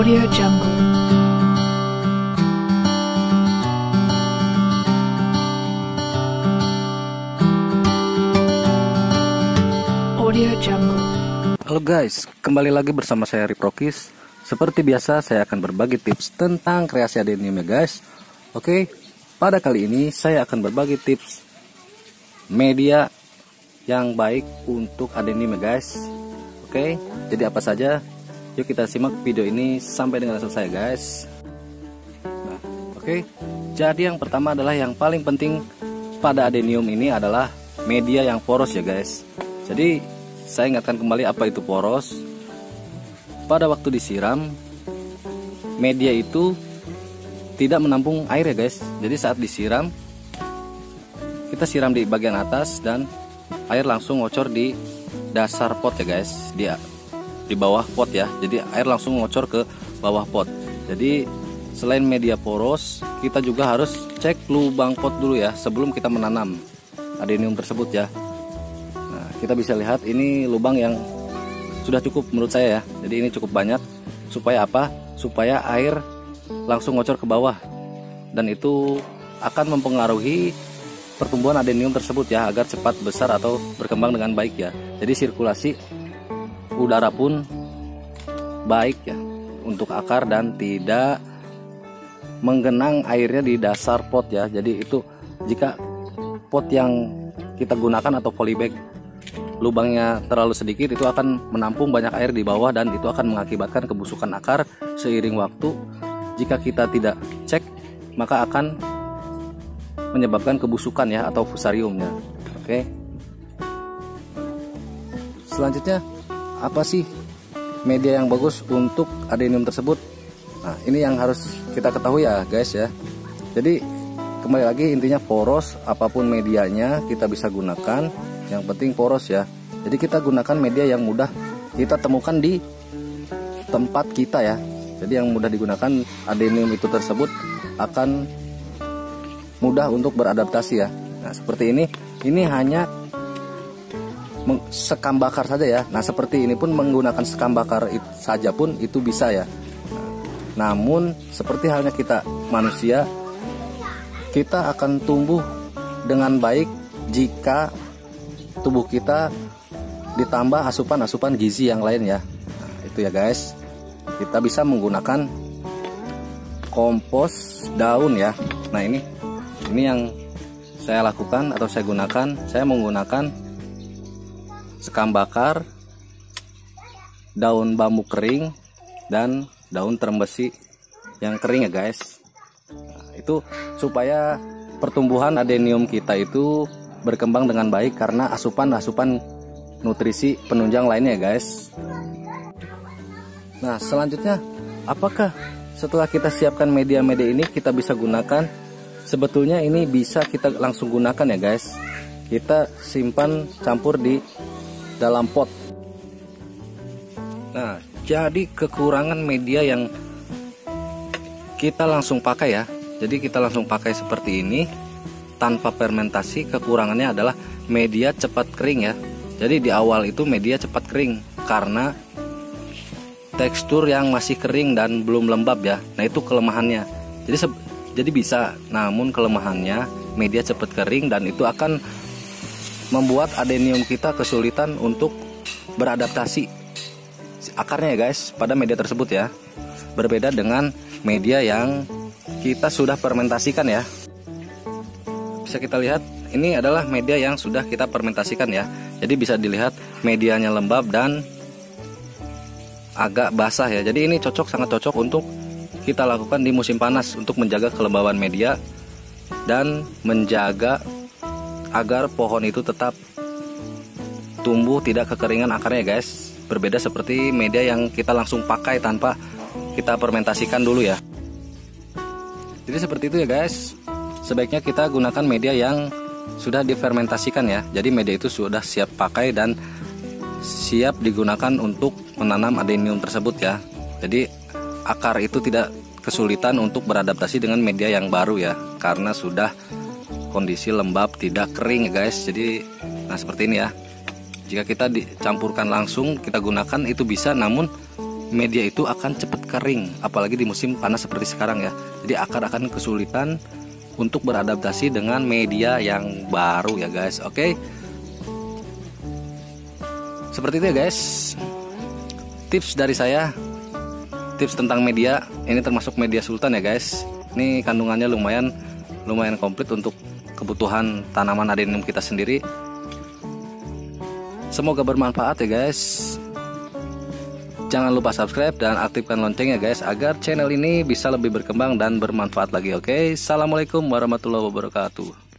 Audio Jungle. Audio Jungle. Halo guys, kembali lagi bersama saya Riprokis. Seperti biasa saya akan berbagi tips tentang kreasi adenium ya guys. Oke, pada kali ini saya akan berbagi tips media yang baik untuk adenium ya guys. Oke, jadi apa saja? Yuk kita simak video ini sampai dengan selesai guys. Nah, oke, jadi yang pertama adalah yang paling penting pada adenium ini adalah media yang poros ya guys. Jadi saya ingatkan kembali apa itu poros. Pada waktu disiram, media itu tidak menampung air ya guys. Jadi saat disiram, kita siram di bagian atas dan air langsung ngocor di dasar pot ya guys, di bawah pot ya. Jadi air langsung ngocor ke bawah pot. Jadi selain media poros, kita juga harus cek lubang pot dulu ya sebelum kita menanam adenium tersebut ya. Nah, kita bisa lihat ini lubang yang sudah cukup menurut saya ya. Jadi ini cukup banyak. Supaya apa? Supaya air langsung ngocor ke bawah. Dan itu akan mempengaruhi pertumbuhan adenium tersebut ya, agar cepat besar atau berkembang dengan baik ya. Jadi sirkulasi udara pun baik ya untuk akar dan tidak menggenang airnya di dasar pot ya. Jadi itu jika pot yang kita gunakan atau polybag lubangnya terlalu sedikit, itu akan menampung banyak air di bawah dan itu akan mengakibatkan kebusukan akar seiring waktu. Jika kita tidak cek, maka akan menyebabkan kebusukan ya atau fusariumnya. Oke. Selanjutnya, apa sih media yang bagus untuk adenium tersebut? Nah, ini yang harus kita ketahui ya guys ya. Jadi kembali lagi intinya poros, apapun medianya kita bisa gunakan. Yang penting poros ya. Jadi kita gunakan media yang mudah kita temukan di tempat kita ya. Jadi yang mudah digunakan adenium itu tersebut akan mudah untuk beradaptasi ya. Nah seperti ini hanya sekam bakar saja ya. Nah seperti ini pun menggunakan sekam bakar saja pun itu bisa ya. Namun seperti halnya kita manusia, kita akan tumbuh dengan baik jika tubuh kita ditambah asupan-asupan gizi yang lain ya. Nah, itu ya guys. Kita bisa menggunakan kompos daun ya. Nah ini yang saya lakukan atau saya gunakan. Saya menggunakan sekam bakar, daun bambu kering, dan daun terem besi yang kering ya guys. Nah, itu supaya pertumbuhan adenium kita itu berkembang dengan baik karena asupan-asupan nutrisi penunjang lainnya ya guys. Nah selanjutnya, apakah setelah kita siapkan media-media ini kita bisa gunakan? Sebetulnya ini bisa kita langsung gunakan ya guys. Kita simpan campur di dalam pot. Nah, jadi kekurangan media yang kita langsung pakai ya. Jadi kita langsung pakai seperti ini tanpa fermentasi. Kekurangannya adalah media cepat kering ya. Jadi di awal itu media cepat kering karena tekstur yang masih kering dan belum lembab ya. Nah, itu kelemahannya. Jadi bisa, namun kelemahannya media cepat kering dan itu akan membuat adenium kita kesulitan untuk beradaptasi akarnya ya guys pada media tersebut ya. Berbeda dengan media yang kita sudah fermentasikan ya. Bisa kita lihat ini adalah media yang sudah kita fermentasikan ya. Jadi bisa dilihat medianya lembab dan agak basah ya. Jadi ini sangat cocok untuk kita lakukan di musim panas untuk menjaga kelembaban media dan menjaga agar pohon itu tetap tumbuh tidak kekeringan akarnya guys. Berbeda seperti media yang kita langsung pakai tanpa kita fermentasikan dulu ya. Jadi seperti itu ya guys. Sebaiknya kita gunakan media yang sudah difermentasikan ya. Jadi media itu sudah siap pakai dan siap digunakan untuk menanam adenium tersebut ya. Jadi akar itu tidak kesulitan untuk beradaptasi dengan media yang baru ya, karena sudah kondisi lembab tidak kering ya guys. Jadi nah seperti ini ya. Jika kita dicampurkan langsung kita gunakan itu bisa, namun media itu akan cepat kering, apalagi di musim panas seperti sekarang ya. Jadi akar akan kesulitan untuk beradaptasi dengan media yang baru ya guys. Oke, seperti itu ya guys, tips dari saya, tips tentang media. Ini termasuk media sultan ya guys. Ini kandungannya lumayan komplit untuk kebutuhan tanaman adenium kita sendiri. Semoga bermanfaat ya guys. Jangan lupa subscribe dan aktifkan loncengnya guys, agar channel ini bisa lebih berkembang dan bermanfaat lagi. Oke, assalamualaikum warahmatullahi wabarakatuh.